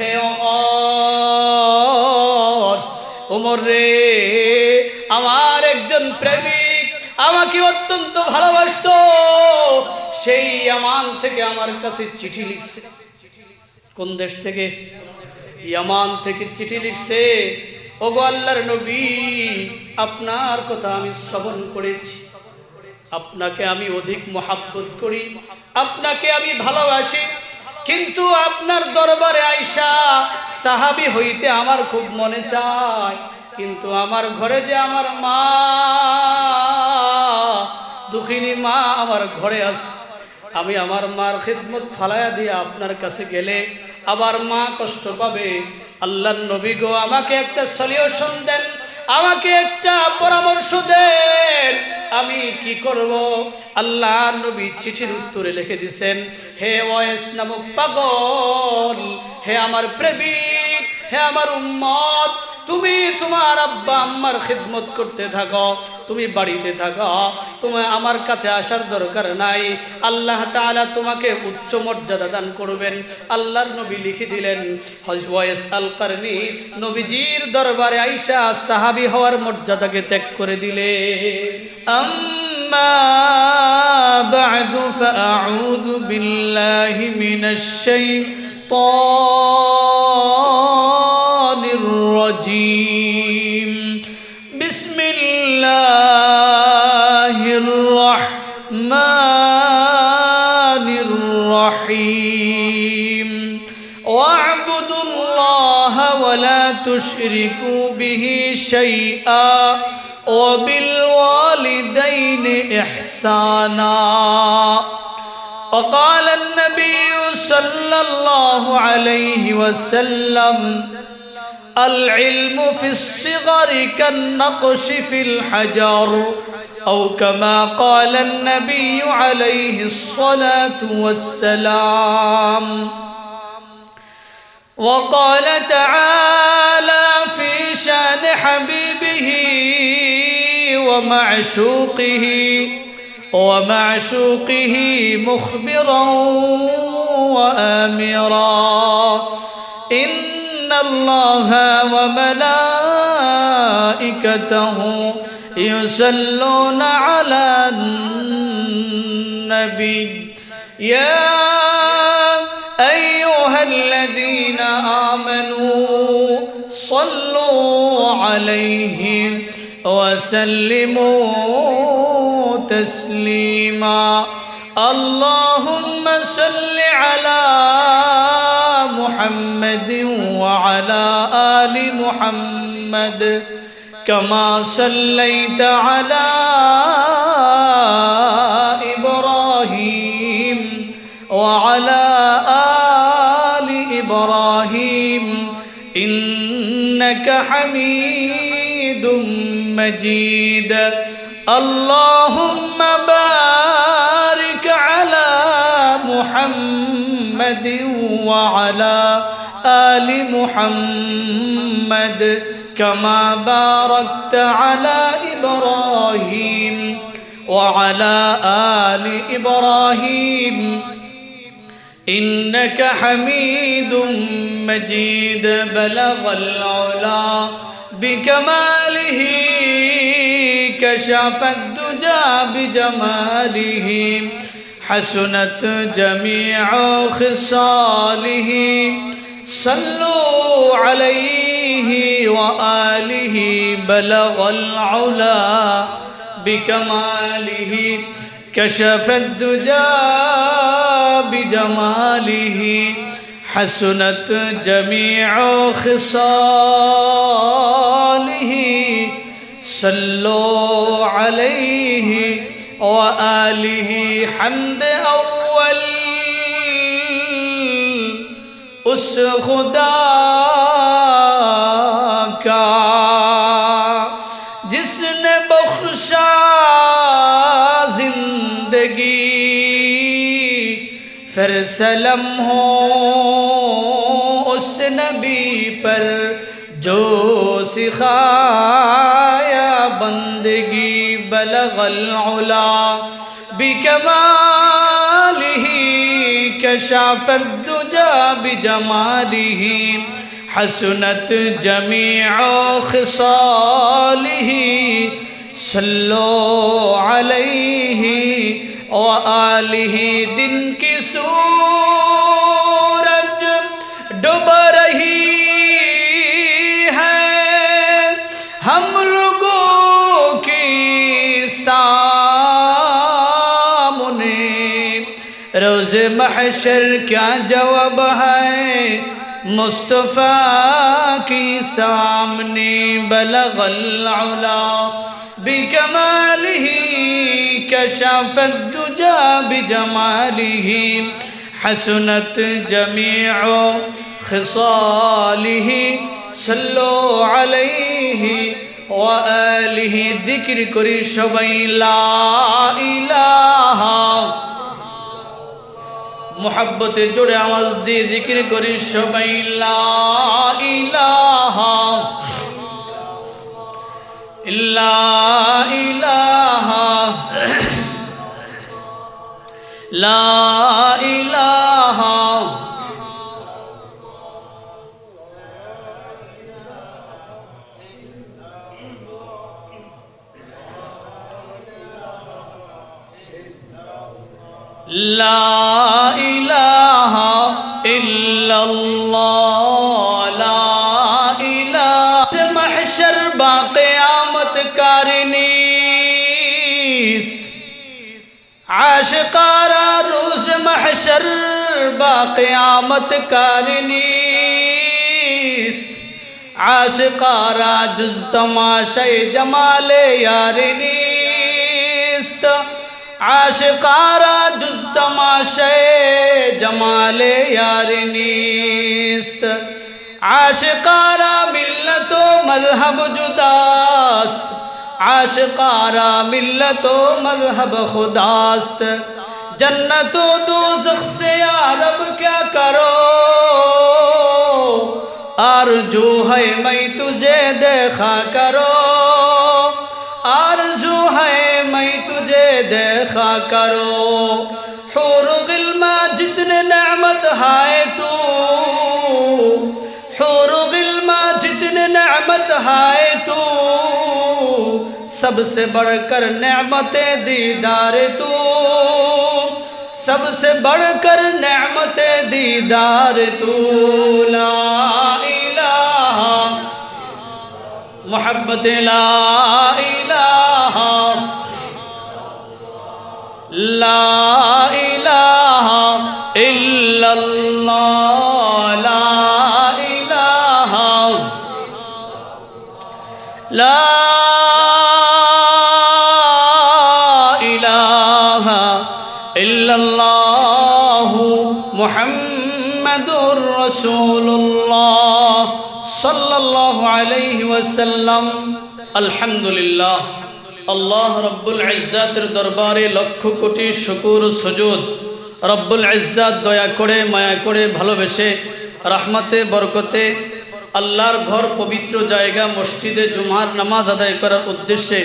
হে ওমর রে, আমার একজন প্রেমিক আমাকে অত্যন্ত ভালোবাসতো, সেই ইয়ামান থেকে আমার কাছে চিঠি লিখছে। কোন দেশ থেকে? ইয়ামান থেকে চিঠি লিখছে। ওগো আল্লাহর নবী, আপনার কথা আমি শ্রবণ করেছি, আপনাকে আমি অধিক মহাব্বত করি, আপনাকে আমি ভালোবাসি, কিন্তু আপনার দরবারে আইসা সাহাবী হইতে আমার খুব মনে চায়, কিন্তু আমার ঘরে যে আমার মা, দুঃখিনী মা আমার ঘরে আছে, আমি আমার মার খিদমত ফালায়া দিয়ে আপনার কাছে গেলে আবার মা কষ্ট পাবে। আল্লাহর নবী গো, আমাকে একটা সলিউশন দেন, আমাকে একটা পরামর্শ দেন, আমি কি করব? আল্লাহর নবী চিঠির উত্তরে লিখে দিয়েছেন, হে ওয়াইস নামক পাগল, হে আমার প্রেমিক, হে আমার উম্মত, তুমি তোমার আব্বা আম্মার খিদমত করতে থাকো, তুমি বাড়িতে থাকো, তোমার আমার কাছে আসার দরকার নাই, আল্লাহ তাআলা তোমাকে উচ্চ মর্যাদা দান করবেন। আল্লাহর নবী লিখে দিলেন, ওয়াইস আল কারনি নবীজির দরবারে আইসা সাহাবী হওয়ার মর্যাদাকে ত্যাগ করে দিলে। আম্মা বা'দু ফাআউযু বিল্লাহি মিনাশ শাইতানির রাজীম। বিসমিল্লাহির রাহমানির রাহিম। ওয়া'বুদুল্লাহা ওয়া লা তুশরিকু বিহি শাইআ وبالوالدين إحسانا. وقال النبي صلى الله عليه وسلم العلم في الصغر كالنقش في الحجر، أو كما قال النبي عليه الصلاة والسلام. وقال تعالى في شان حبيبه ومعشوقه مخبرا وآمرا، إن الله وملائكته يصلون على النبي يا أيها الذين آمنوا صلوا عليه وسلموا تسليما. اللهم صل على محمد وعلى آل محمد كما صليت على إبراهيم وعلى آل إبراهيم إنك حميد مجيد. اللهم بارك على محمد وعلى آل محمد كما باركت على إبراهيم وعلى آل إبراهيم إنك حميد مجيد. بلغ العلا بكماله كشف الدجى بجماله، حسنت جميع خصاله. صلوا عليه وآله. بلغ العلا بكماله كشف الدجى بجماله، حسنت جميع خصاله. صلوا عليه وآله. حمد أول उस खुदा का जिसने बख्शा जिंदगी, फिर सलम हो उस नबी पर जो सिखाया बंदगी. बलगल उला बिकमालिही कशाफत दुजा بجماله حسنت جميع خصاله صلوا عليه وآله दिन की सूरज डूब रही है हम लोगों की सामने रोज़ महशर क्या जवाब है मुस्तफ़ा की सामने बलगल उला बिकमालिही कशफत दुजा बिजमालिही हसनत जमीउ खिसालिही सल्लु अलैहि व आलिहि जिक्र करी सबाई ला इलाहा मोहब्बते जोड़े आवाज दी जिक्र करी सबाई ला इलाहा इल्ला इलाहा ला इलाहा ला इलाहा इल्लल्लाह ला इलाहा महशर बाक़यामत कारनीस्त आशिकारा रोज़ महशर बाक़यामत कारनीस्त आशिकारा जुज़ तमाशाए जमाले यारनीस्त आशिकारा जुज़ तमाशाए जमाले यारनीस्त आशिकारा मिल्लतो मज़हब जुदास्त आशिकारा मिल्लतो मज़हब खुदास्त जन्नतो दोज़ख से यारब क्या करो आरज़ू है मैं तुझे देखा करो आरज़ू है मैं तुझे देखा करो हूर गिल्मा जितने नेमत है तू हूर गिल्मा जितने नेमत है तू सबसे बढ़कर नेमते दीदार तू सबसे बढ़कर नेमते दीदार तू ला इलाहा मोहब्बत ला इलाहा ला इलाहा इल्लल्लाह ला इलाहा ला इलाहा इल्लल्लाह मुहम्मदुर रसूलुल्लाह सल्लल्लाहु अलैहि वसल्लम अल्हम्दुलिल्लाह अल्लाह रब्बुल इज्जतेर दरबारे लक्ष कोटी शुकुर सुजूद रब्बुल इज्जत दया करे माया करे भालोबेसे रहमते बरकते আল্লাহর ঘর পবিত্র জায়গা মসজিদে জুমার নামাজ আদায় করার উদ্দেশ্যে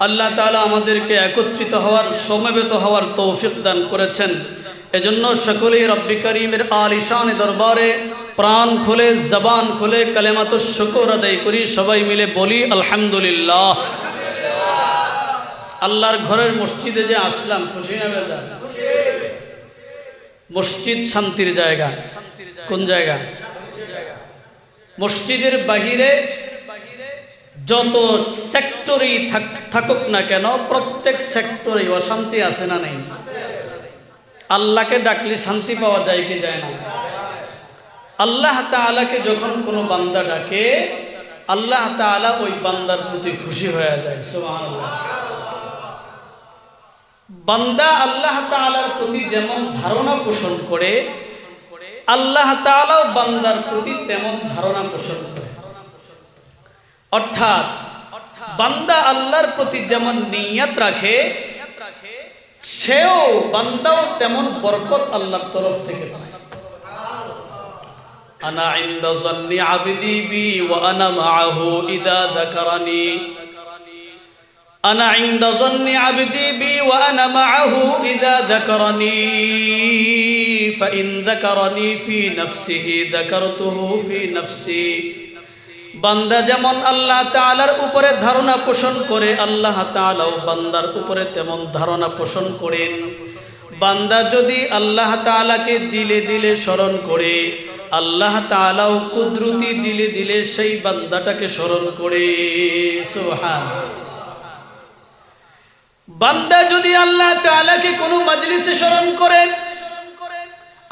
আল্লাহ তাআলা আমাদেরকে একত্রিত হওয়ার সমবেত হওয়ার তৌফিক দান করেছেন। এজন্য সকলেই রব্বি করিমের আলিশান দরবারে প্রাণ খুলে জবান খুলে কালেমাতুশ শুকর আদায় করি, সবাই মিলে বলি আলহামদুলিল্লাহ। আল্লাহর ঘরের মসজিদে যে আসলাম খুশি না বেজার? মসজিদ শান্তির জায়গা। কোন জায়গা? মসজিদের বাহিরে যত সেক্টরেই থাকুক না কেন প্রত্যেক সেক্টরেই অশান্তি আছে না নেই? আল্লাহকে ডাকলে শান্তি পাওয়া যায় কি যায় না? আল্লাহ তাআলাকে যখন কোনো বান্দা ডাকে আল্লাহ তাআলা ওই বান্দার প্রতি খুশি হয়ে যায়। সুবহানাল্লাহ। বান্দা আল্লাহ তাআলার প্রতি যেমন ধারণা পোষণ করে আল্লাহ তাআলাও বান্দার প্রতি তেমন ধারণা পোষণ করে। অর্থাৎ বান্দা আল্লাহর প্রতি যেমন নিয়ত রাখে সেও বান্দাও তেমন বরকত আল্লাহর তরফ থেকে পায়। আনা ইনদা যান্নি আবদি বি ওয়া আনা মাআহু ইযা যাকারানি। আনা ইনদা যন্নি আবদি বি ওয়া আনা মাআহু ইযা যাকারানি ফাইন যাকারানি ফি নাফসিহি যাকারতুহু ফি নাফসি। বান্দা যেমন আল্লাহ তাআলার উপরে ধারণা পোষণ করে, আল্লাহ তাআলাও বান্দার উপরে তেমন ধারণা পোষণ করেন। বান্দা যদি আল্লাহ তাআলাকে দিলে দিলে স্মরণ করে, আল্লাহ তাআলাও কুদরতি দিলে দিলে সেই বান্দাটাকে স্মরণ করে। সুবহানাল্লাহ। বান্দা যদি আল্লাহ তাআলাকে কোনো মজলিসে স্মরণ করে,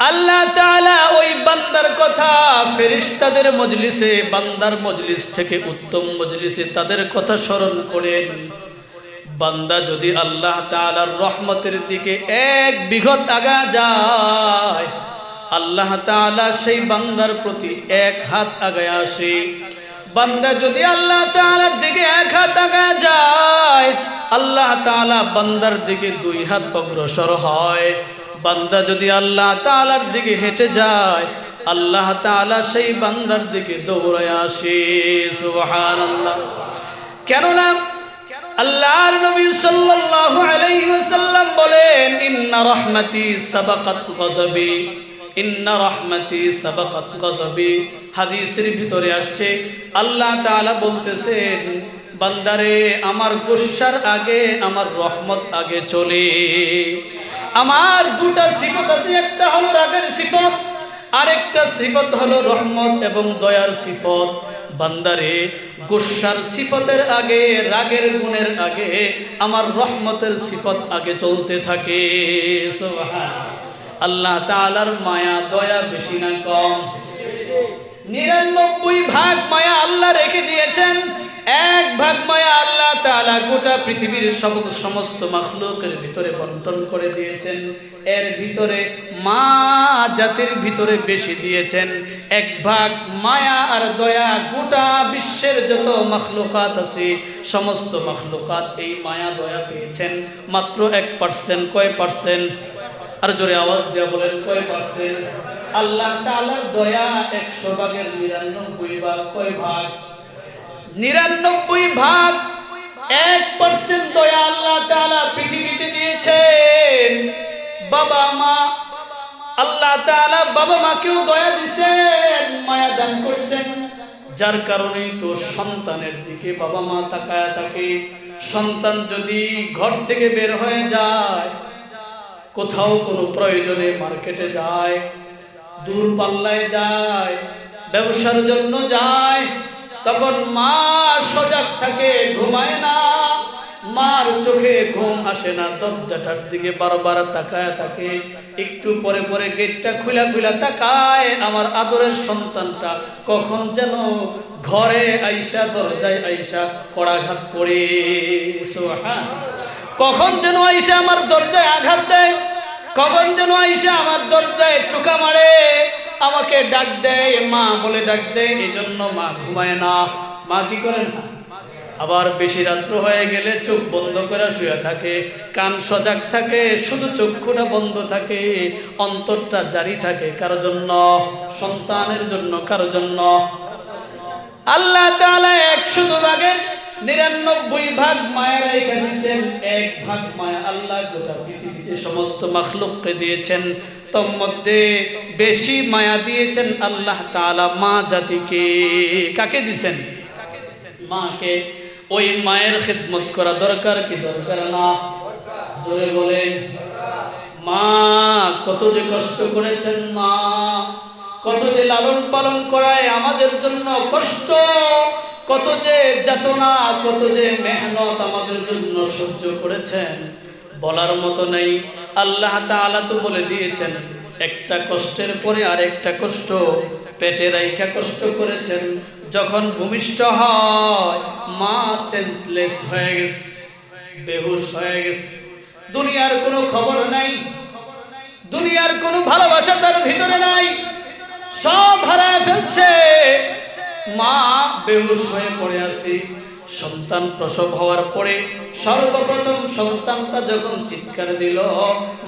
আল্লাহ তাআলা ওই বান্দার কথা ফেরেশতাদের মজলিসে, বান্দার মজলিস থেকে উত্তম মজলিসে তাদের কথা স্মরণ করেন। বান্দা যদি আল্লাহ তাআলার রহমতের দিকে এক বিঘত আগা যায়, আল্লাহ তাআলা সেই বান্দার প্রতি এক হাত আগায় আসে। বান্দা যদি আল্লাহ তাআলার দিকে এক হাত আগা যায়, আল্লাহ তাআলা বান্দার দিকে দুই হাত অগ্রসর হয়। বান্দা যদি আল্লাহ তাআলার দিকে হেঁটে যায়, আল্লাহ তাআলা সেই বান্দার দিকে দৌড়ায় আসে। সুবহানাল্লাহ। কেননা আল্লাহর নবী সাল্লাল্লাহু আলাইহি ওয়াসাল্লাম বলেন, ইন্না রাহমাতি সাবাকাত গযবি, ইন্না রাহমাতি সাবাকাত গযবি। হাদিসের ভিতরে আসছে আল্লাহ তাআলা বলতেছেন, বান্দারে আমার গুসার আগে আমার রহমত আগে চলে। আমার দুটা সিফত আছে, একটা হলো রাগের সিফত, আরেকটা সিফত হলো রহমত এবং দয়ার সিফত। বান্দারে গুসার সিফতের আগে, রাগের গুণের আগে আমার রহমতের সিফত আগে চলতে থাকে। সুবহানাল্লাহ। আল্লাহ তাআলার মায়া দয়া বেশি না কম? 99 ভাগ মায়া আল্লাহ রেখে দিয়েছেন, এক ভাগ মায়া আল্লাহ তাআলা গোটা পৃথিবীর সমস্ত মাখলুকের ভিতরে বন্টন করে দিয়েছেন। এর ভিতরে মা জাতির ভিতরে বেশি দিয়েছেন। এক ভাগ মায়া আর দয়া গোটা বিশ্বের যত মাখলুকাত আছে, সমস্ত মাখলুকাত এই মায়া দয়া পেয়েছেন মাত্র 1%। কয় পার্সেন্ট? আর জোরে আওয়াজ দিয়ে বলেন, কয় পার্সেন্ট? আল্লাহ তাআলার দয়া 100 ভাগের 99 ভাগ। কয় ভাগ? 99 ভাগ। 1% দয়া আল্লাহ তাআলা পৃথিবীতে দিয়েছেন। বাবা মা, আল্লাহ তাআলা বাবা মাকেও দয়া দিয়েছেন, মায়া দান করছেন। যার কারণেই তো সন্তানের দিকে বাবা মা তাকায় থাকে। সন্তান যদি ঘর থেকে বের হয়ে যায়, কোথাও কোনো প্রয়োজনে মার্কেটে যায়, দূর পাল্লায় যায়, ব্যবসার জন্য যায়, তখন মা সজাগ থাকে, ঘুমায় না। মার চোখে ঘুম আসে না, দরজাটার দিকে বারবার তাকায় থাকে। একটু পরে পরে গেটটা খুলা খুলা তাকায়, আমার আদরের সন্তানটা কখন যেন ঘরে আইসা, দরজায় আইসা কড়াঘাত করে। সুবহানাল্লাহ। কখন যেন আইসা আমার দরজায় আঘাত দেয়, কখন যেন আইসা আমার দরজায় টোকা মারে, আমাকে ডাক দেয়, মা বলে ডাক দেয়। এই জন্য মা ঘুমায় না। মা কি করে না? আবার বেশি রাত্র হয়ে গেলে চোখ বন্ধ করে শুয়ে থাকে, কান সজাগ থাকে, শুধু চক্ষুটা বন্ধ থাকে, অন্তরটা জারি থাকে। কারো জন্য? সন্তানের জন্য। কারো জন্য? আল্লাহ তাআলা 100 ভাগের 99 ভাগ মায়া রেখে দিয়েছেন, 1 ভাগ মায়া আল্লাহ গোটা পৃথিবীতে সমস্ত মাখলুককে দিয়েছেন। তোর মধ্যে বেশি মায়া দিয়েছেন আল্লাহ তাআলা মা জাতিকে। কাকে দিয়েছেন? মাকে। ওই মায়ের খিদমত করা দরকার কি দরকার না? জোরে বলেন। মা কত যে কষ্ট করেছেন, মা কত যে লালন পালন করায় আমাদের জন্য কষ্ট, কত যে যাতনা, কত যে মেহনত আমাদের জন্য সহ্য করেছেন, বলার মতো নেই। আল্লাহ তাআলা তো বলে দিয়েছেন, একটা কষ্টের পরে আরেকটা কষ্ট, পেটে রাইখা কষ্ট করেছেন। যখন ভূমিষ্ঠ হয়, মা সেন্সলেস হয়ে গেছে, বেহুশ হয়ে গেছে, দুনিয়ার কোনো খবর নাই, দুনিয়ার কোনো ভালোবাসা তার ভিতরে নাই, সব হারায় ফেলছে। মা বেহুশ হয়ে পড়ে আছে। সন্তান প্রসব হওয়ার পরে সর্বপ্রথম সন্তানটা যখন চিৎকার দিল,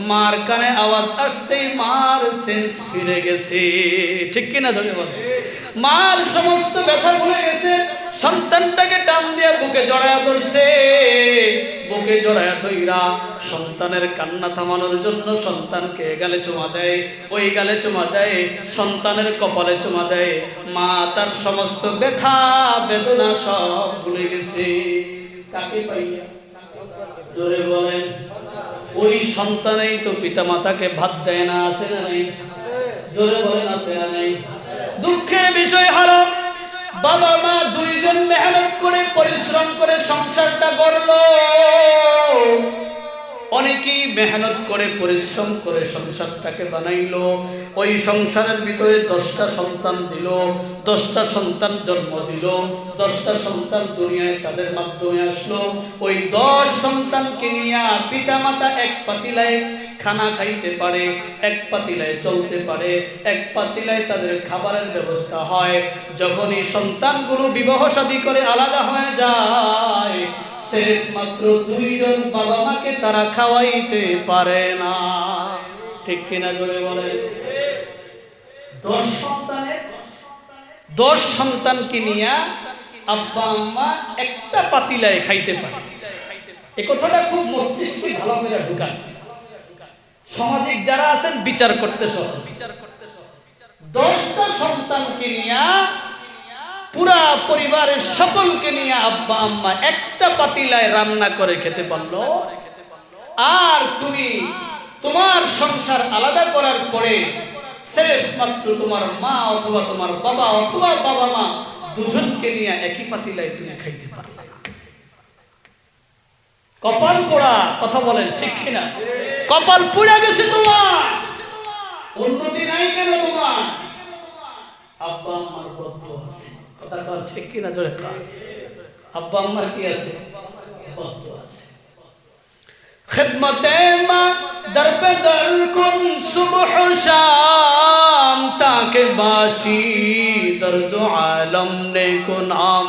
মার কানে আওয়াজ আসতেই মার সেন্স ফিরে গেছে। ঠিক কিনা ধরে বল? মার সমস্ত ব্যথা ভুলে গেছে, সন্তানটাকে টান দিয়ে বুকে জড়ায়া ধরছে। বুকে জড়ায়া ধইরা সন্তানের কান্না থামানোর জন্য সন্তানকে গালে চুমা দেয়, ওই গালে চুমা দেয়, সন্তানের কপালে চুমা দেয়। মা তার সমস্ত ব্যথা বেদনা সব ভুলে গেছে। কাকে পাইয়া? জোরে বলেন। ওই সন্তানেই তো পিতা মাতাকে ভাত দেয় না, আছে না নাই? জোরে বলেন, আছে না নাই? দুঃখের বিষয় হলো বাবা মা দুইজন মেহনত করে পরিশ্রম করে সংসারটা গড়লো। অনেকেই মেহনত করে পরিশ্রম করে সংসারটাকে বানাইলো। ওই সংসারের ভিতরে 10টা সন্তান দিল, 10টা সন্তান জন্ম দিল, 10টা সন্তান দুনিয়ায় তাদের মাধ্যমে আসলো। ওই 10 সন্তানকে নিয়ে পিতা মাতা এক পাতিলায় খানা খাইতে পারে, এক পাতিলায় চলতে পারে, এক পাতিলায় তাদের খাবারের ব্যবস্থা হয়। যখন এই সন্তানগুলো বিবাহ শাদী করে আলাদা হয়ে যায়, সির্ফ মাত্র 2 জন বাবা মাকে তারা খাওয়াইতে পারে না। ঠিক কিনা জোরে বলে? 10 সন্তানকে নিয়ে আব্বা আম্মা একটা পাতিলায় খাইতে পারে। এই কথাটা খুব মস্তিষ্কে ভালো করে ঢুকান। সামাজিক যারা আছেন বিচার করতে সহজ। 10টা সন্তানকে নিয়ে পুরা পরিবারের সকলকে নিয়ে আব্বা আম্মা একটা পাতিলায় রান্না করে খেতে পারলো। আর তুমি তোমার সংসার আলাদা করার পরে সির্ফ মাত্র তোমার মা অথবা তোমার বাবা অথবা বাবা মা দুজনকে নিয়ে একই পাতিলায় তুমি খাইতে পারলে। কপাল পোড়া, কথা বলেন ঠিক কিনা? কপাল পুড়ে গেছে তোমার। উন্নতি নাই কেন তোমার? আব্বা আম্মার বদদুয়া আছে। কথা কর ঠিক কিনা জোরে কর। আব্বা আম্মার কি আছে? বদদুয়া আছে। খিদমতে মা দর পে দর কুন সুবহ শাম তাকে বাসি দর্দ আলম নে কো নাম।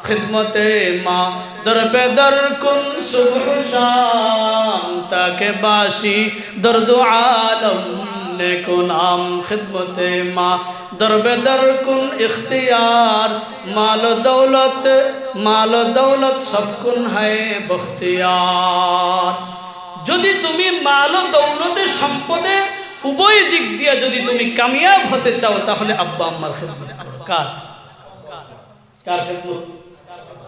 খিদমতে মা দর পে দর কুন সুবহ শাম তাকে বাসি দর্দ আলম ने को नाम। खिदमते माँ दर बेदर कुन इख्तियार मालो दौलत सब कुन है बख्तियार। যদি তুমি মাল ও দৌলতের সম্পদে উভয় দিক দিয়ে যদি তুমি কামিয়াব হতে চাও তাহলে আব্বা আম্মার খিদমত করো। কার কার খিদমত?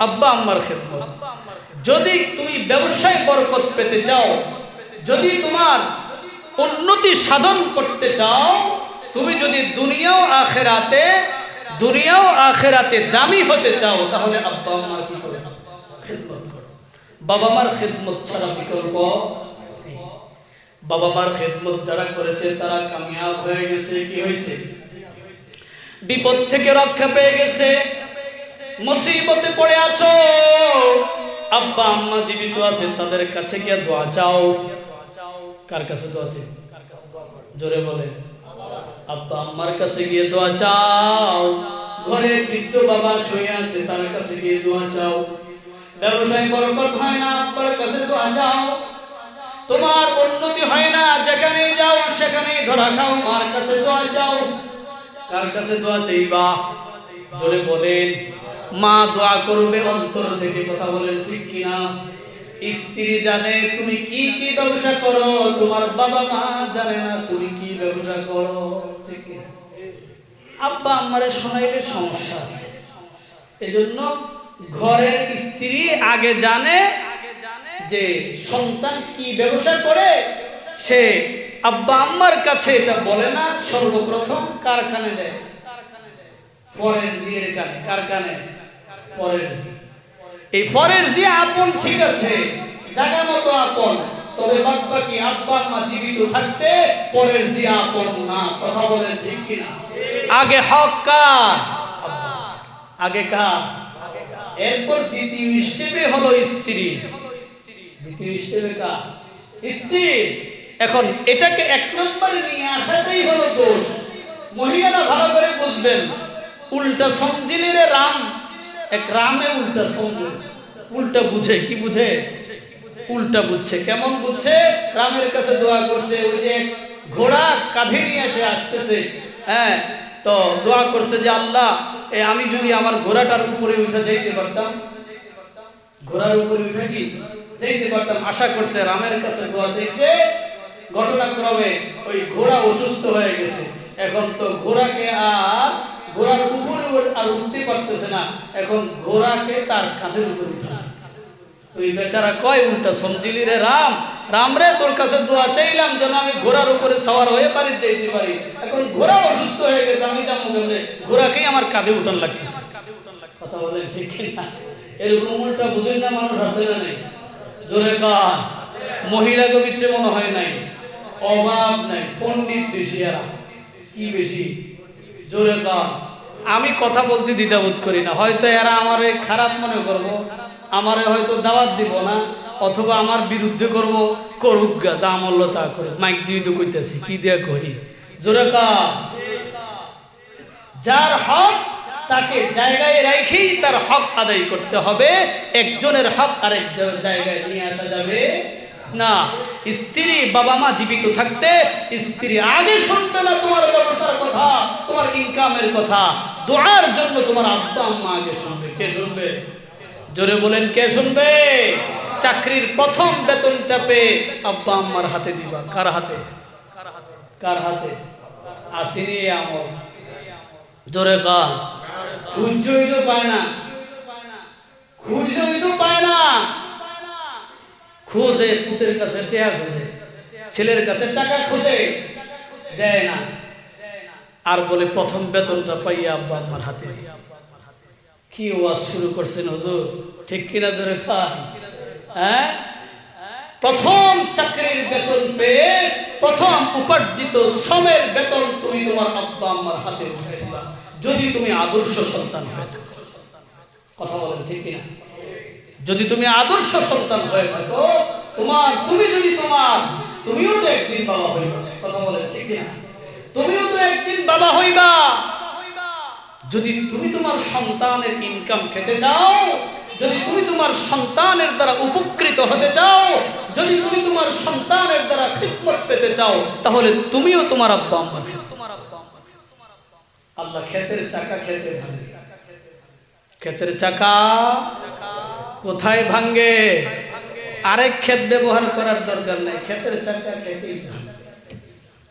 আব্বা আম্মার খিদমত। যদি তুমি ব্যবসায় বরকত পেতে চাও, যদি তোমার উন্নতি সাধন করতে চাও, তুমি যদি দুনিয়াও আখেরাতে দামি হতে চাও তাহলে আব্বা আম্মার কি করো? খিদমত করো। বাবা মার খিদমত ছাড়া বিকল্প নেই। বাবা মার খিদমত যারা করেছে তারা কামিয়াব হয়ে গেছে। কি হয়েছে? বিপদ থেকে রক্ষা পেয়ে গেছে। মুসিবতে পড়ে আছো, আব্বা আম্মা জীবিত আছে, তাদের কাছে গিয়ে দোয়া চাও। কার কাছে দোয়া চাই? জোরে বলে। আব্বা আম্মার কাছে গিয়ে দোয়া চাও। ঘরে বৃদ্ধ বাবা শুয়ে আছে, তার কাছে গিয়ে দোয়া চাও। ব্যবসায় বরকত হয় না, আব্বার কাছে দোয়া চাও। তোমার উন্নতি হয় না, যেখানে যাও সেখানেই ধরা খাও, মার কাছে দোয়া চাও। কার কাছে দোয়া চাইবা? জোরে বলেন। মা দোয়া করবে অন্তর থেকে। কথা বলেন ঠিক কিনা? স্ত্রী জানে তুমি কি কি ব্যবসা করো, তোমার বাবা মা জানে না তুমি কি ব্যবসা করো। ঠিক কিনা? আব্বা আম্মারে শোনাইলে সমস্যা আছে। এজন্য ঘরের স্ত্রী আগে জানে যে সন্তান কি ব্যবসা করে, সে আব্বা আম্মার কাছে এটা বলে না, সর্বপ্রথম কার কানে দেয়? পরের জিয়ের কানে। কার কানে? পরের জি। এই পরের জি আপন, ঠিক আছে, জায়গা মতো আপন, তবে বাদ বাকি আব্বা আম্মা জীবিত থাকতে পরের জি আপন না। কথা বলেন ঠিক কিনা? আগে হক কার? আগে কার? এরপর দ্বিতীয় স্টেপে হলো স্ত্রী। দ্বিতীয় স্টেপে কার? স্ত্রী। এখন এটাকে 1 নম্বরে নিয়ে আসাটাই হলো দোষ। মহিলারা ভালো করে বুঝবেন। উল্টা সমজিলে রাম, এক রামে উল্টা সমজিল। উল্টা বুঝে। কি বুঝে? উল্টা বুঝছে। কেমন বুঝছে? রামের কাছে দোয়া করছে, ওই যে ঘোড়া কাঁধে নিয়ে এসে আসতেছে, হ্যাঁ, তো দোয়া করছে যে আল্লাহ আমি যদি আমার ঘোড়াটার উপরে উঠে যাইতে পারতাম, ঘোড়ার উপরে উঠে কি যাইতে পারতাম, আশা করছে, রামের কাছে দোয়া চাইছে। ঘটনাক্রমে ওই ঘোড়া অসুস্থ হয়ে গেছে। এখন তো ঘোড়াকে আর ঘোড়ার উপরে আর উঠতে পারতেছে না, এখন ঘোড়াকে তার কাঁধের উপরে উঠা। ওই বেচারা কয় উল্টা সমঝিলি রে রাম, রাম রে তোর কাছে দোয়া চাইলাম যেন আমি ঘোড়ার উপরে সওয়ার হয়ে পারি, যাইতে পারি। এখন ঘোড়া অসুস্থ হয়ে গেছে, আমি যাবো কেমনে? ঘোড়াকেই আমার কাঁধে উঠান লাগতেছে। কথা বলেন ঠিক না? এরকম উল্টা বুঝেন না মানুষ আছে না নেই? জোরে কান। মহিলাকে ভিতরে মনে হয় নাই, অভাব নাই, পণ্ডিত বেশি। এরা কি বেশি? জোরে কান। আমি কথা বলতে দ্বিধাবোধ করি না। হয়তো এরা আমারে খারাপ মনে করবো, আমারে হয়তো দাওয়াত দিব না, অথবা আমার বিরুদ্ধে করব, করুক গা, যা আমল তা করে। মাইক দিয়ে তো কইতেছি, কি দিয়ে করি? জোরে কান। যার হক তাকে জায়গায় রেখেই তার হক আদায় করতে হবে। একজনের হক আরেক জায়গায় নিয়ে আসা যাবে না। স্ত্রী বাবা মা জীবিত থাকতে স্ত্রী আগে শুনবে না তোমার ব্যবসার কথা, তোমার ইনকামের কথা। দোয়ার জন্য তোমার আব্বা আম্মা আগে শুনবে। কে শুনবে? জোরে বলেন, কে শুনবে? চাকরির প্রথম বেতনটা পেয়ে আব্বা আম্মার হাতে দিবা। কার হাতে? কার হাতে? আসেনি আমল। জোরে কান। খুঁজই তো পায় না, খুঁজই তো পায় না। খোঁজে পুতের কাছে টাকা, খোঁজে ছেলের কাছে টাকা, খোঁজে দেয় না। আর বলে প্রথম বেতনটা পাইয়া আব্বা আম্মার হাতে দিয়া। কি ওয়াজ শুরু করছেন হুজুর? ঠিক কিনা? জোরে খান। হ্যাঁ, প্রথম চাকরির বেতন পেয়ে প্রথম উপার্জিত শ্রমের বেতন তুমি তোমার আব্বা আম্মার হাতে উঠে দিবা, যদি তুমি আদর্শ সন্তান হয়ে থাকো। কথা বলেন ঠিক কিনা? যদি তুমি আদর্শ সন্তান হয়ে থাকো, তুমিও তো একদিন বাবা হইবা। কথা বলেন ঠিক কিনা? তুমিও তো একদিন বাবা হইবা। যদি তুমি তোমার সন্তানের ইনকাম খেতে চাও, যদি তুমি তোমার সন্তানের দ্বারা উপকৃত হতে চাও, যদি তুমি তোমার সন্তানের দ্বারা খিদমত পেতে চাও, তাহলে তুমিও তোমার আব্বা আম্মার খেদমত। আল্লাহ ক্ষেতের চাকা খেতে ভাঙে। ক্ষেতের চাকা কোথায় ভাঙে? আরেক ক্ষেত ব্যবহার করার দরকার নাই, ক্ষেতের চাকা খেতেই ভাঙে।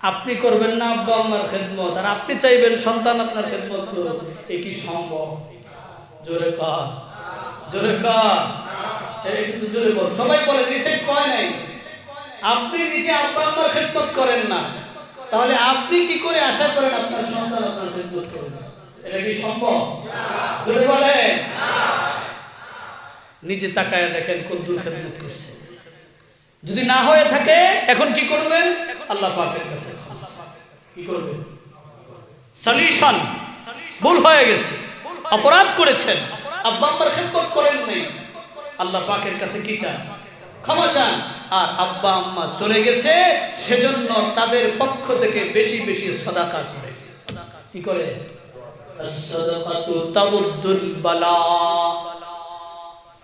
আপনি করবেন না আব্বা আম্মার খেদমত, আর আপনি চাইবেন সন্তান আপনার খেদমত করুক। এ কি সম্ভব? জোরে কান, জোরে কান। এই কিন্তু জোরে বল, সবাই বলে রিসেট কয় নাই। আপনি নিজে আব্বা আম্মার খেদমত করেন না, তাহলে আপনি কি করে আশা করেন আপনার সন্তান আপনার খেদমত করবে? এটা কি সম্ভব? জোরে বলে। নিজে তাকায় দেখেন কোন দূর খেদমত করছে। যদি না হয়ে থাকে এখন কি করবেন? আল্লাহ পাকের কাছে কি করবেন? সলিউশন। ভুল হয়ে গেছে, অপরাধ করেছেন, আব্বা আম্মার খেদমত করেন নাই, আল্লাহ পাকের কাছে কি চান? ক্ষমা চান। আর আব্বা আম্মা চলে গেছে, সেজন্য তাদের পক্ষ থেকে বেশি বেশি সাদাকা করে। কি করে? as-sadaqatu taruddul bala।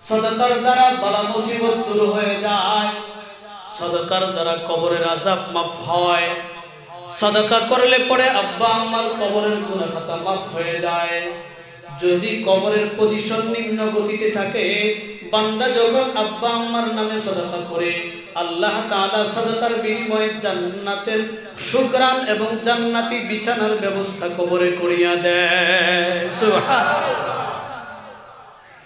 সাদাকার দ্বারা বালা মুসিবত দূর হয়ে যায়, সাদাকার দ্বারা কবরের আযাব মাফ হয়। সাদাকা করলে পরে আব্বা আম্মার কবরের গুনাহ খাতা মাফ হয়ে যায়। যদি কবরের পজিশন নিম্ন গতিতে থাকে, বান্দা যখন আব্বা আম্মার নামে সাদাকা করে, আল্লাহ তাআলা সাদাকার বিনিময়ে জান্নাতের সুগ্রাণ এবং জান্নাতি বিছানার ব্যবস্থা কবরে করিয়া দেয়। সুবহানাল্লাহ।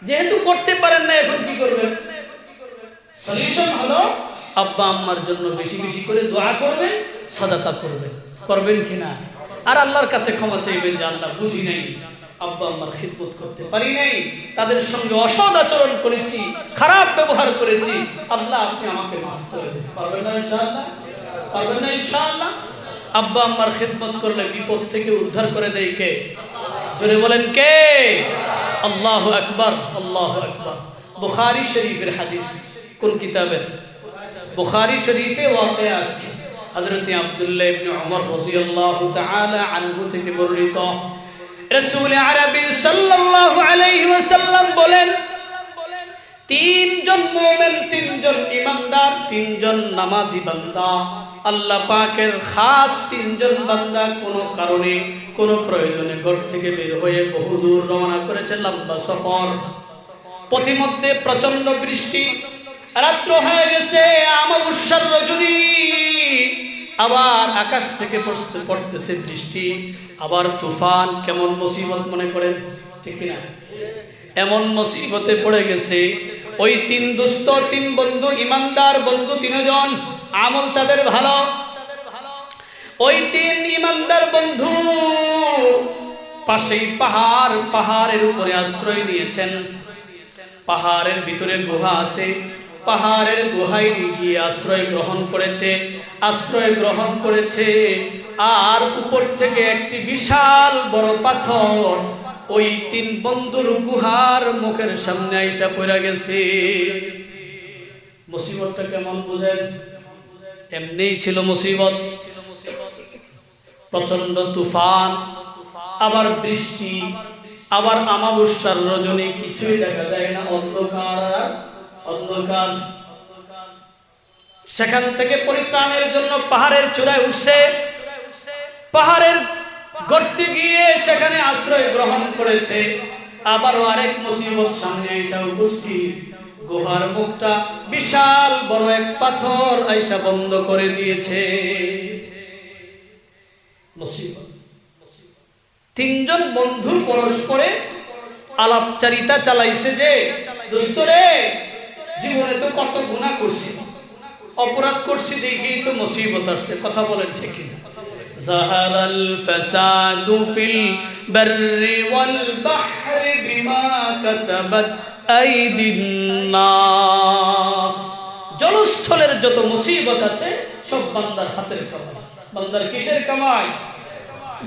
যেহেতু করতে পারেন না, এখন কি করবেন? সলিউশন হলো আব্বা আম্মার জন্য বেশি বেশি করে দোয়া করবেন, সাদাকা করবেন। করবেন কিনা? আর আল্লাহর কাছে ক্ষমা চাইবেন যে আল্লাহ বুঝি নাই, আব্বা আম্মার খিদমত করতে পারি নাই, তাদের সঙ্গে অসৎ আচরণ করেছি, খারাপ ব্যবহার করেছি, আল্লাহ আপনি আমাকে মাফ করে দিন। পারবেন না ইনশাআল্লাহ? পারবেন না ইনশাআল্লাহ? আব্বা আম্মার খিদমত করলে বিপদ থেকে উদ্ধার করে দেয় কে? জোরে বলেন কে? আল্লাহু আকবার, আল্লাহু আকবার। বুখারী শরীফের হাদিস। কোন কিতাবের? বুখারী শরীফে ওয়াকিয়া আছে। হযরত আব্দুল্লাহ ইবনে ওমর রাদিয়াল্লাহু তাআলা আনহু থেকে বর্ণিত, রাসূল আরবি সাল্লাল্লাহু আলাইহি ওয়াসাল্লাম বলেন, তিনজন মুমিন, তিনজন ঈমানদার, তিনজন নামাজি বান্দা আল্লাহ পাকের খাস তিনজন বান্দা কোনো কারণে কোনো প্রয়োজনে ঘর থেকে বের হয়ে বহুদূর রওনা করেছে লম্বা সফর। পথিমধ্যে প্রচন্ড বৃষ্টি, রাত্র হয়ে গেছে, আমাবস্যার রজনী, আবার আকাশ থেকে পড়তেছে বৃষ্টি, আবার তুফান। কেমন মুসিবত মনে করেন, ঠিক না? এমন মুসিবতে পড়ে গেছে ওই তিন দোস্ত, তিন বন্ধু, ইমানদার বন্ধু তিনজন, আমল তাদের ভালো। ওই তিন ইমানদার বন্ধু পাশেই পাহাড়, পাহাড়ের উপরে আশ্রয় নিয়েছেন। পাহাড়ের ভিতরে গুহা আছে, পাহাড়ের গুহায় গিয়ে আশ্রয় গ্রহণ করেছে, আশ্রয় গ্রহণ করেছে। আর উপর থেকে একটি বিশাল বড় পাথর ওই তিন বন্ধুর গুহার মুখের সামনে আইসা পড়ে গেছে। মুসিবতটা কেমন বুঝেন? এমনিই ছিল মুসিবত। প্রচন্ড তুফান, আবার বৃষ্টি, আবার আমাবস্যার রজনী, কিছুই দেখা যায় না, অন্ধকার অন্ধকার। সেখান থেকে পরিত্রাণের জন্য পাহাড়ের চূড়ায় উঠছে, পাহাড়ের গর্তে গিয়ে সেখানে আশ্রয় গ্রহণ করেছে। আবারও আরেক মুসিবত সামনে আইসা উপস্থিত, গুহার মুখটা বিশাল বড় এক পাথর আইসা বন্ধ করে দিয়েছে। মুসিবত। তিনজন বন্ধু পরস্পরে আলাপচারিতা চালাইছে যে, দোস্ত রে, জীবনে তো কত গুনাহ করছি, অপরাধ করছি, দেখি তো মুসিবত আসছে। কথা বলেন ঠিক না? যাহারাল ফাসাদু ফিল বাররি ওয়াল বাহরি বিমা কাসাবাত আইদিন নাস। জলস্থলের যত মুসিবত আছে সব বান্দার হাতের কামাই। বান্দার কিসের কামাই?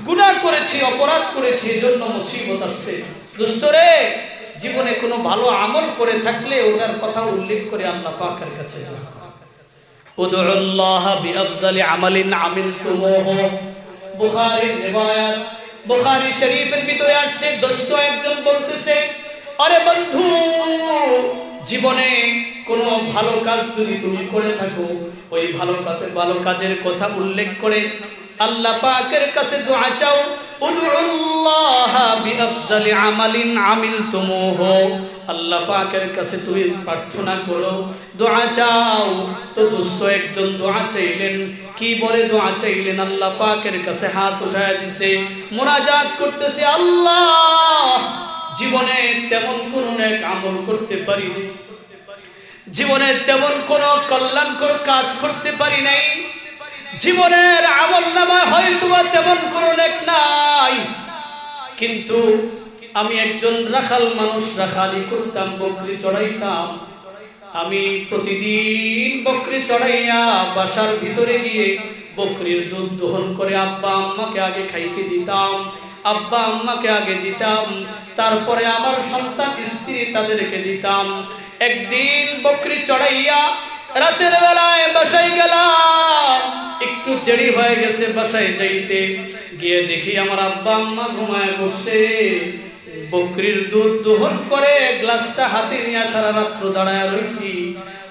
গুনাহ করেছি, অপরাধ করেছি, এজন্য মুসিবত আসছে। দোস্ত রে, জীবনে কোনো ভালো আমল করে থাকলে ওটার কথা উল্লেখ করে আল্লাহ পাকের কাছে উদউল্লাহ বিআফজালি আমালিন আমিলতুমুহু। বুখারীর রিওয়ায়াত, বুখারী শরীফের ভিতরে আসছে, দোস্ত একজন বলতেছে, আরে বন্ধু, জীবনে কোনো ভালো কাজ যদি তুমি করে থাকো, ওই ভালো কাজের কথা উল্লেখ করে আল্লাহ পাকের কাছে দোয়া চাও। উদউল্লাহ বিআফজালি আমালিন আমিলতুমুহু। আল্লাহ পাকের কাছে তুমি প্রার্থনা করো, দোয়া চাও। তো দোস্ত একজন দোয়া চাইলেন। কি বলে দোয়া চাইলেন? আল্লাহ পাকের কাছে হাত উঠায় দিছে, মুনাজাত করতেছে, আল্লাহ, জীবনে তেমন কোন নেক আমল করতে পারিনি, জীবনে তেমন কোন কল্যাণকর কাজ করতে পারি নাই, জীবনের আমলনামায় হয়তো তেমন কোন নেক নাই, কিন্তু আমি একজন রাখাল মানুষ, রাখালি করতাম, বকরি চড়াইতাম। আমি প্রতিদিন বকরি চড়াইয়া বাসার ভিতরে গিয়ে বকরির দুধ দহন করে আব্বা আম্মাকে আগে খাইতে দিতাম, আব্বা আম্মাকে আগে দিতাম, তারপরে আমার সন্তান স্ত্রী তাদেরকে দিতাম। একদিন বকরি চড়াইয়া রাতের বেলায় বাসায় গেলাম, একটু দেরি হয়ে গেছে বাসায় যাইতে, গিয়ে দেখি আমার আব্বা আম্মা ঘুমায় বসে বকরির দুধ দহন করে গ্লাসটা হাতে নিয়ে সারা রাত্র দাঁড়ায় রইছি।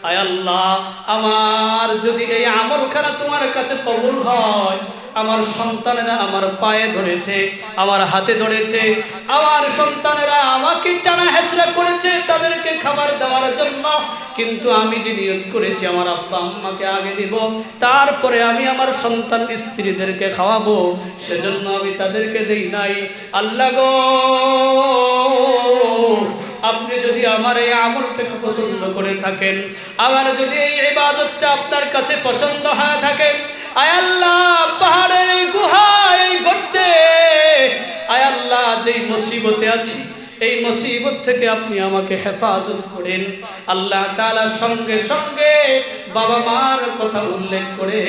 আয় আল্লাহ, আমার যদি এই আমলখানা তোমার কাছে কবুল হয়, আমার সন্তানেরা আমার পায়ে ধরেছে, আমার হাতে ধরেছে, আমার সন্তানেরা আমাকে টানা হেঁচড়া করেছে তাদেরকে খাবার দেওয়ার জন্য, কিন্তু আমি যে নিয়ত করেছি আমার আব্বা আম্মাকে আগে দিব, তারপরে আমি আমার সন্তান স্ত্রীদেরকে খাওয়াবো, সেজন্য আমি তাদেরকে দেই নাই। আল্লাহ গো, আপনি যদি আমার এই আমলটাকে পছন্দ করে থাকেন, আমার যদি এই ইবাদতটা আপনার কাছে পছন্দ হয়ে থাকে, আয় আল্লাহ, পাহাড়ের গুহায় গর্তে, আয় আল্লাহ, যেই মুসিবতে আছি এই মুসিবত থেকে আপনি আমাকে হেফাজত করেন। আল্লাহ তাআলা সঙ্গে সঙ্গে বাবা মার কথা উল্লেখ করে,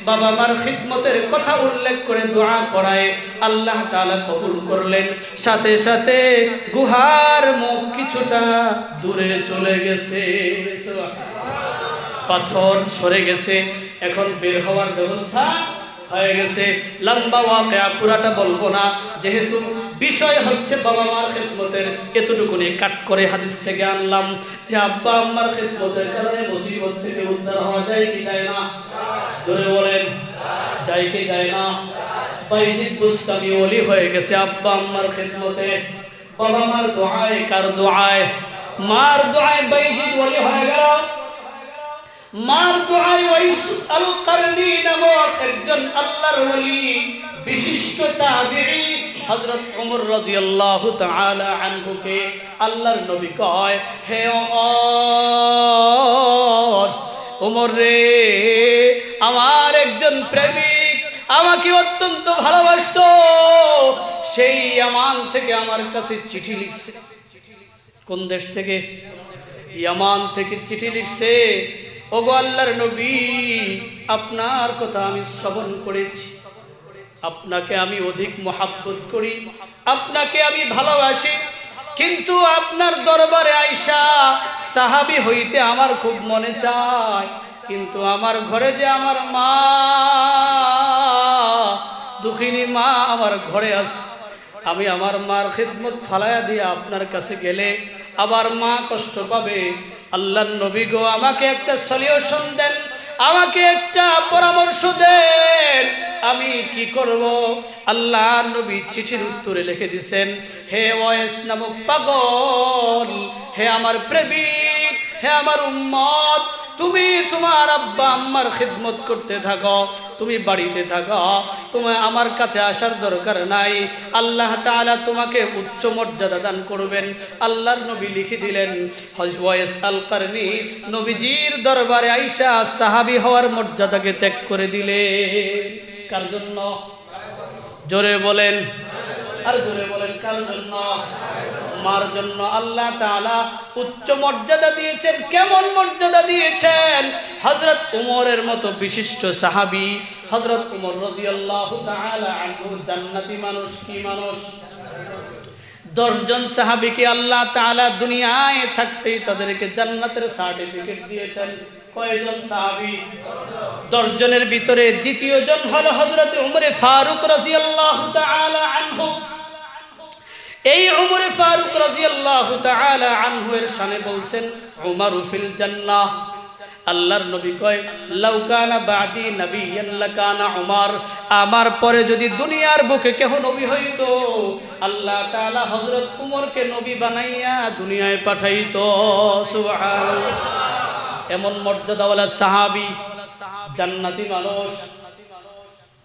বাবা মার খিদমতের কথা উল্লেখ করে দোয়া করায় আল্লাহ তাআলা কবুল করলেন। সাথে সাথে গুহার মুখ কিছুটা দূরে চলে গেছে, পাথর সরে গেছে, এখন বের হওয়ার ব্যবস্থা হয়ে গেছে। লম্বা ওয়াকিয়া পুরাটা বলবো না, যেহেতু বিষয় হচ্ছে বাবা মার খিদমতের, এতটুকুনি কাট করে হাদিস থেকে আনলাম যে আব্বা আম্মার খিদমতের কারণে মুসিবত থেকে উদ্ধার হওয়া যায় কি যায় না? জোরে বলেন, যায় কি যায় না? বাইজিদ বুস্তামি ওলি হয়ে গেছে আব্বা আম্মার খিদমতে, বাবা মার দোয়ায়। কার দোয়ায়? মার দোয়ায় বাইজিদ ওলি হয়ে গেল। মার দোয়ায় ওয়াইস আল কারনি নামক একজন আল্লাহর ওলি, বিশিষ্ট তাবিঈ হযরত ওমর রাদিয়াল্লাহু তাআলা আনহুকে আল্লাহর নবী কয়, হে ওমর রে, আমার একজন প্রেমিক আমাকে অত্যন্ত ভালোবাসতো, সেই ইয়ামান থেকে আমার কাছে চিঠি লিখছে। কোন দেশ থেকে? ইয়ামান থেকে চিঠি লিখছে। ওগো আল্লাহর নবী, আপনার কথা আমি শ্রবণ করেছি, আপনাকে আমি অধিক মহাব্বত করি, আপনাকে আমি ভালোবাসি, কিন্তু আপনার দরবারে আইসা সাহাবী হইতে আমার খুব মনে চায়, কিন্তু আমার ঘরে যে আমার মা, দুঃখিনী মা আমার ঘরে আছে, আমি আমার মার খিদমত ফালায়া দিয়ে আপনার কাছে গেলে আবার মা কষ্ট পাবে। আল্লাহর নবী গো, আমাকে একটা সলিউশন দেন, আমাকে একটা পরামর্শ দেন, আমি কি করব? আল্লাহর নবী চিঠির উত্তরে লিখে দিয়েছেন, হে ওয়াইস নামক পাগল, হে আমার প্রেমিক, হে আমার উম্মত, তুমি তোমার আব্বা আম্মার খিদমত করতে থাকো, তুমি বাড়িতে থাকো, তোমার আমার কাছে আসার দরকার নাই, আল্লাহ তাআলা তোমাকে উচ্চ মর্যাদা দান করবেন। আল্লাহর নবী লিখে দিলেন, ওয়াইস আল কারনি নবীজির দরবারে আইসা সাহাবী হওয়ার মর্যাদাকে ত্যাগ করে দিলে। কার জন্য? জোরে বলেন, আর জোরে বলেন, কার জন্য? মার জন্য আল্লাহ তাআলা উচ্চ মর্যাদা দিয়েছেন। কেমন মর্যাদা দিয়েছেন? হযরত উমরের মতো বিশিষ্ট সাহাবী, হযরত উমর রাদিয়াল্লাহু তাআলা আনহু জান্নাতি মানুষ। কি মানুষ? 10 জন সাহাবীকে আল্লাহ তাআলা দুনিয়ায় থাকতেই তাদেরকে জান্নাতের সার্টিফিকেট দিয়েছেন। কয়জন সাহাবী? 10 জনের ভিতরে দ্বিতীয় জন হলো হযরত উমরে ফারুক রাদিয়াল্লাহু তাআলা আনহু। এই উমরে ফারুক রাদিয়াল্লাহু তাআলা আনহু এর শানে বলছেন, উমারু ফিল জান্নাহ। আল্লাহর নবী কয়, লাউ কানা বাদি নবিয়ান লাকানা উমর, আমার পরে যদি দুনিয়ার বুকে কেহ নবী হইতো, আল্লাহ তাআলা হযরত উমরকে নবী বানাইয়া দুনিয়ায় পাঠাইতো। সুবহানাল্লাহ। এমন মর্যাদাওয়ালা সাহাবী, জান্নাতি মানুষ।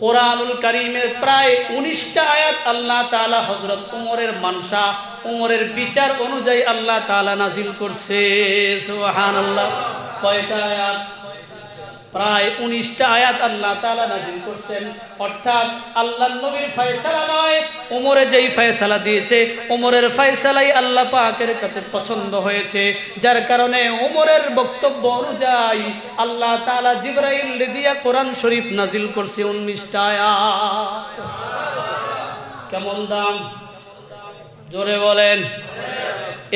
কোরআনুল কারীমের প্রায় 19টা আয়াত আল্লাহ তাআলা হযরত উমরের মানসা, উমরের বিচার অনুযায়ী আল্লাহ তাআলা নাযিল করছে। সুবহানাল্লাহ। কয়টা আয়াত? প্রায় 19টা আয়াত আল্লাহ তাআলা নাযিল করছেন। অর্থাৎ আল্লাহর নবীর ফয়সালা নয়, উমরে যেই ফয়সালা দিয়েছে, উমরের ফয়সালাই আল্লাহ পাকের কাছে পছন্দ হয়েছে, যার কারণে উমরের বক্তব্য অনুযায়ী আল্লাহ তাআলা জিবরাইল দিয়া কোরআন শরীফ নাযিল করছে 19টা আয়াত। কেমন দাম? জোরে বলেন।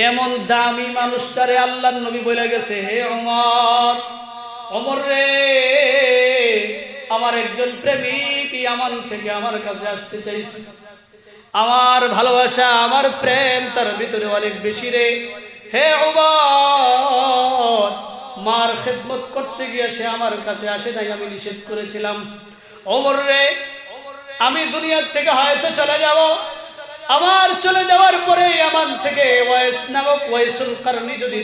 এমন দামি মানুষটারে আল্লাহর নবী বলে গেছে, হে ওমর, ওমর রে, আমার একজন প্রেমিক ইয়ামান থেকে আমার কাছে আসতে চাইছে, আমার ভালোবাসা, আমার প্রেম তার ভিতরে অনেক বেশি রে। হে ওমর, মার খিদমত করতে গিয়ে সে আমার কাছে আসে নাই, আমি নিষেধ করেছিলাম। ওমর রে, আমি দুনিয়ার থেকে হয়তো চলে যাব, আমার চলে যাওয়ার পরে ইয়ামান থেকে ওয়াইস নামক ওয়াইসুল কারনি যদি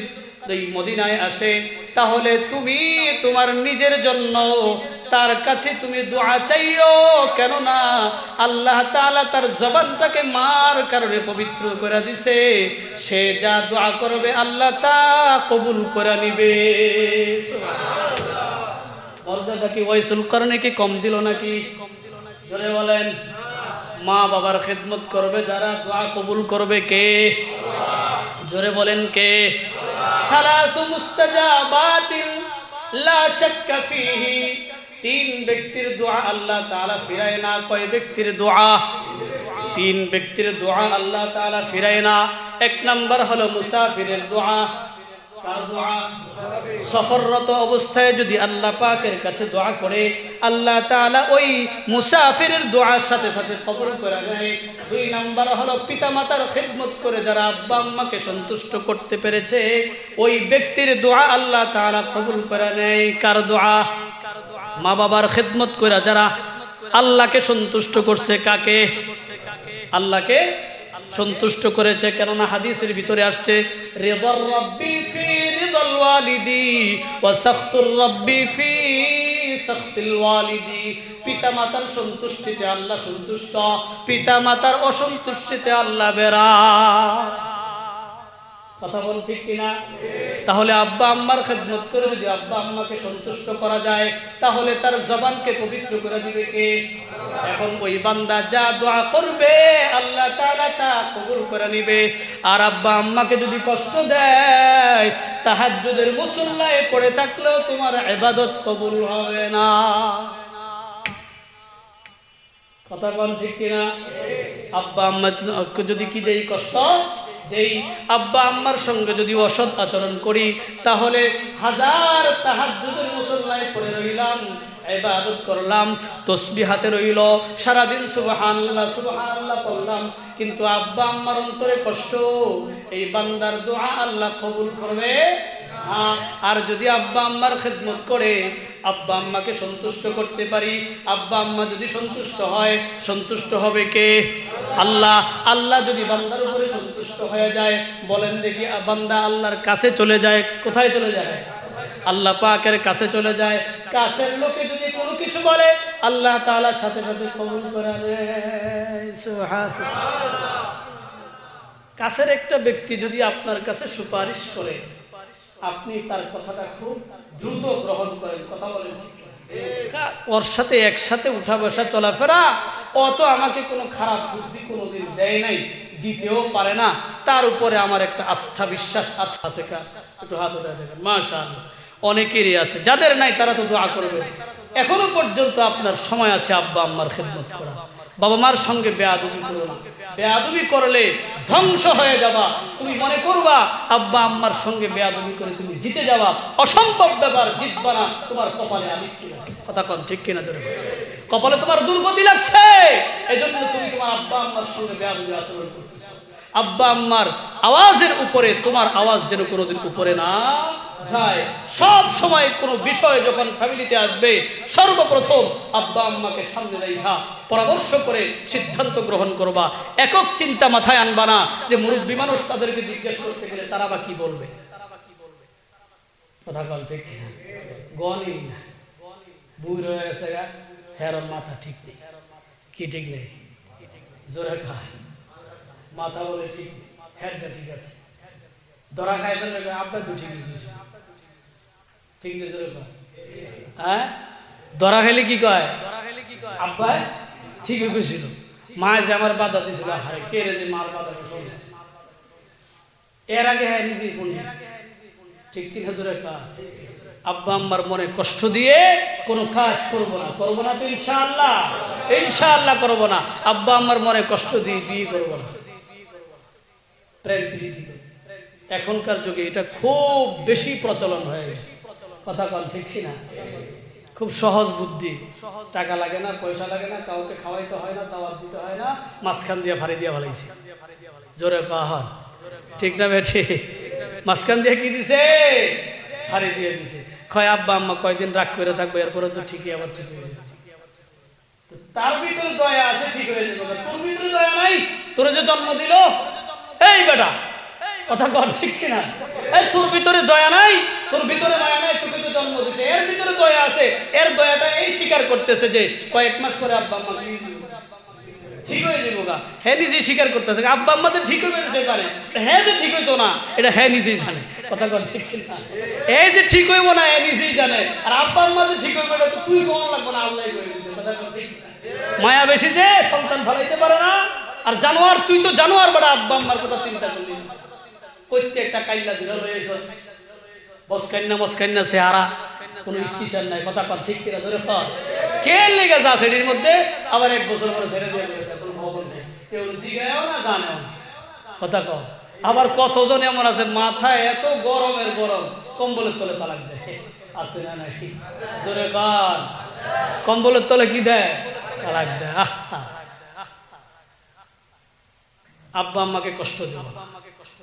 এই মদিনায় আসে, তাহলে তুমি তোমার নিজের জন্য তার কাছে তুমি দোয়া চাইও, কেননা আল্লাহ তাআলা তার জবানটাকে মার কারণে পবিত্র করে দিছে, সে যা দোয়া করবে আল্লাহ তা কবুল করে নিবে। মর্যাদা কি ওয়াইসুল কারনি কি কম দিল নাকি? ধরে বলেন। মা বাবার খিদমত করবে যারা, দোয়া কবুল করবে কে? জোরে বলেন কে? থালাসু মুস্তাজাবাতিন লা শাক্কা ফীহি, 3 ব্যক্তির দোয়া আল্লাহ তাআলা ফিরায় না। কয় ব্যক্তির দোয়া? 3 ব্যক্তির দোয়া আল্লাহ তাআলা ফিরায় না। 1 নাম্বার হলো মুসাফিরের দোয়া। কার দোয়া? সফররত অবস্থায় যদি আল্লাহ পাকের কাছে দোয়া করে, আল্লাহ তাআলা ওই মুসাফিরের দোয়ার সাথে সাথে কবুল করে নেয়। 2 নাম্বার হলো পিতামাতার খিদমত করে যারা আব্বা আম্মাকে সন্তুষ্ট করতে পেরেছে, ওই ব্যক্তির দোয়া আল্লাহ তাআলা কবুল করে নেয়। কার দোয়া? মা বাবার খিদমত করে যারা আল্লাহকে সন্তুষ্ট করছে। কাকে? আল্লাহকে সন্তুষ্ট করেছে। কেননা হাদিসের ভিতরে আসছে, রিদার রাব্বি ফি রিদাল ওয়ালিদি ওয়া সাখতুর রাব্বি ফি সাখতিল ওয়ালিদি। পিতামাতার সন্তুষ্টিতে আল্লাহ সন্তুষ্ট, পিতামাতার অসন্তুষ্টিতে আল্লাহ বেরাগ। কথা বল ঠিক কিনা? তাহলে আব্বা আম্মার খিদমত করে যদি আব্বা আম্মাকে সন্তুষ্ট করা যায়, তাহলে তার জবানকে পবিত্র করে দিবে কে? এখন ওই বান্দা যা দোয়া করবে আল্লাহ তাআলা তা কবুল করে নিবে। আর আব্বা আম্মাকে যদি কষ্ট দেয়, তাহাজ্জুদের মুসল্লায় পড়ে থাকলেও তোমার ইবাদত কবুল হবে না। কথা বল ঠিক কিনা? আব্বা আম্মা যদি কি দেই কষ্ট দেই, আব্বা আম্মার সঙ্গে যদি অসৎ আচরণ করি, তাহলে হাজার তাহাজ্জুদের মুসল্লায় পড়ে রইলাম, ইবাদত করলাম, তাসবিহ হাতে রইল, সারাদিন সুবহানাল্লাহ সুবহানাল্লাহ পড়লাম, কিন্তু আব্বা আম্মার অন্তরে কষ্ট, এই বান্দার দোয়া আল্লাহ কবুল করবে না। আর যদি আব্বা আম্মার খিদমত করে আব্বা আম্মাকে সন্তুষ্ট করতে পারি, আব্বা আম্মা যদি সন্তুষ্ট হয়, সন্তুষ্ট হবে কে? আল্লাহ। আল্লাহ যদি বান্দার উপরে সন্তুষ্ট হয়ে যায়, বলেন দেখি বান্দা আল্লাহর কাছে চলে যায়। কোথায় চলে যায়? আল্লাহ পাকের কাছে চলে যায়। কাছের লোকে যদি কোনো কিছু বলে, আল্লাহ তাআলার সাথে সাথে কবুল করে নেয়। সুবহানাল্লাহ। কাছের একটা ব্যক্তি যদি আপনার কাছে সুপারিশ করে, আপনি তার কথাটা খুব দ্রুত গ্রহণ করেন। কথা বলেন ঠিক? ওর সাথে একসাথে উঠা বসা চলাফেরা, অত আমাকে কোনো খারাপ বুদ্ধি কোনোদিন দেয় নাই, দিতেও পারে না, তার উপরে আমার একটা আস্থা বিশ্বাস আছে। একটু হাত উঠায় দেখেন, মাশাআল্লাহ। অনেকেরই আছে, যাদের নাই তারা তো দোয়া করবে। এখনো পর্যন্ত আপনার সময় আছে আব্বা আম্মার খিদমত করা। বাবা মার সঙ্গে বেয়াদবি করো না। বেয়াদবি করলে ধ্বংস হয়ে যাবা। তুমি মনে করবা আব্বা আম্মার সঙ্গে বেয়াদবি করে তুমি জিতে যাবা, অসম্ভব ব্যাপার। জিতবা না, তোমার কপালে আমি কি আছে? কথা কন ঠিক কিনা? জোরে কপালে তোমার দুর্গতি লাগছে, এজন্য তুমি তোমার আব্বা আম্মার সঙ্গে বেয়াদবি আচরণ করতেছো। আব্বা আম্মার আওয়াজের উপরে তোমার আওয়াজ যেন কোনোদিন উপরে না যায়। সব সময় কোনো বিষয় যখন ফ্যামিলিতে আসবে, সর্বপ্রথম আব্বা আম্মাকে সামনে রাখা পরামর্শ করে সিদ্ধান্ত গ্রহণ করবা। একক চিন্তা মাথায় আনবা না যে মুরব্বী মানুষ, তাদেরকে জিজ্ঞেস করতে গেলে তারা বা কি বলবে। কথা বল ঠিক কিনা? গনি বুড়ি হয়ে গেছে, হের মাথা ঠিক নেই। কি ঠিক নেই? জোরে খায় মাথা বলে ঠিক, হেডটা ঠিক আছে। ধরা খায় আপনার তো ঠিক ঠিক নেই। জোরে খায়, হ্যাঁ ধরা খাইলে কি কয়? আব্বা ঠিক হয়েছিল, মা যে আমার বাধা দিয়েছিল, হারে কে রে যে মার বাধা শোনে। এর আগে হ্যাঁ নিজে ঠিক কিনা? জোরে খায়। আব্বা আম্মার মনে কষ্ট দিয়ে কোনো কাজ করবো না। করবো না তো ইনশাআল্লাহ? ইনশাআল্লাহ করবো না। আব্বা আম্মার মনে কষ্ট দিয়ে বিয়ে করবো না, প্রেম প্রীতি। এখনকার যুগে এটা খুব বেশি প্রচলন হয়ে গেছে। কথা কন ঠিক কিনা? খুব সহজ বুদ্ধি, টাকা লাগে না, পয়সা লাগে না, কাউকে খাওয়াইতে হয় না, দাওয়াত দিতে হয় না, মাঝখান দিয়ে ফাড়ি দিয়ে ভালাইছে। জোরে কহন ঠিক না বেঠি? মাঝখান দিয়ে কি দিছে? ফাড়ি দিয়ে দিছে। কয় আব্বা আম্মা কয়দিন রাগ করে থাকবে, এরপরে তো ঠিকই আবার ঠিক হয়ে যাবে। তার ভিতরে দয়া আছে, ঠিক হয়ে যাবে। তোর ভিতরে দয়া নাই, তোর যে জন্ম দিল এই বেটা, কথা কর ঠিক কিনা? এই তোর ভিতরে দয়া নাই, তোর ভিতরে মায়া নাই, তোকে তো জন্ম দিছে, এর ভিতরে দয়া আছে। এর দয়াটা এই স্বীকার করতেছে যে কয়েক মাস পরে আব্বা আম্মা ঠিক হয়ে যাবো গা। হ্যাঁ নিজেই স্বীকার করতেছে আব্বা আম্মা তো ঠিক হবে সে জানে, হ্যাঁ যে ঠিক হইতো না এটা হ্যাঁ নিজেই জানে। কথা কর ঠিক কিনা? এই যে ঠিক হইব না এ নিজেই জানে, আর আব্বা আম্মা যে ঠিক হইবে এটা তো তুই কখন লাগবো না, আল্লাহ কই দিছে। কথা কর ঠিক কিনা? মায়া বেশি যে সন্তান ফলাইতে পারে না। আর জানোয়ার, তুই তো জানোয়ার বড়, আব্বা আম্মার কথা চিন্তা করলি না। কইতে একটা কাইল্লা দিল রয়েছ, বসকান্না চেহারা, কোনো স্টেশন নাই। কথা কর ঠিক কিনা? ধরে কর কে লেগে যা সেটির মধ্যে, আবার 1 বছর পরে ছেড়ে দিয়ে কোনো খবর নেই, কেউ জিগায়ও না জানেও না। কথা কর আবার কতজন এমন আছে মাথায় এত গরমের গরম কম্বলের তলে তালাক দেয়, আছে না নাকি? জোরে কান, কম্বলের তলে কি দেয়? তালাক দেয়। আব্বা আম্মাকে কষ্ট দেব,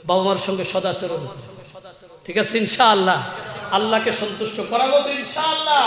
বাবা মার সঙ্গে সদাচরণ, ঠিক আছে ইনশাআল্লাহ। আল্লাহকে সন্তুষ্ট করাবো তো ইনশাআল্লাহ।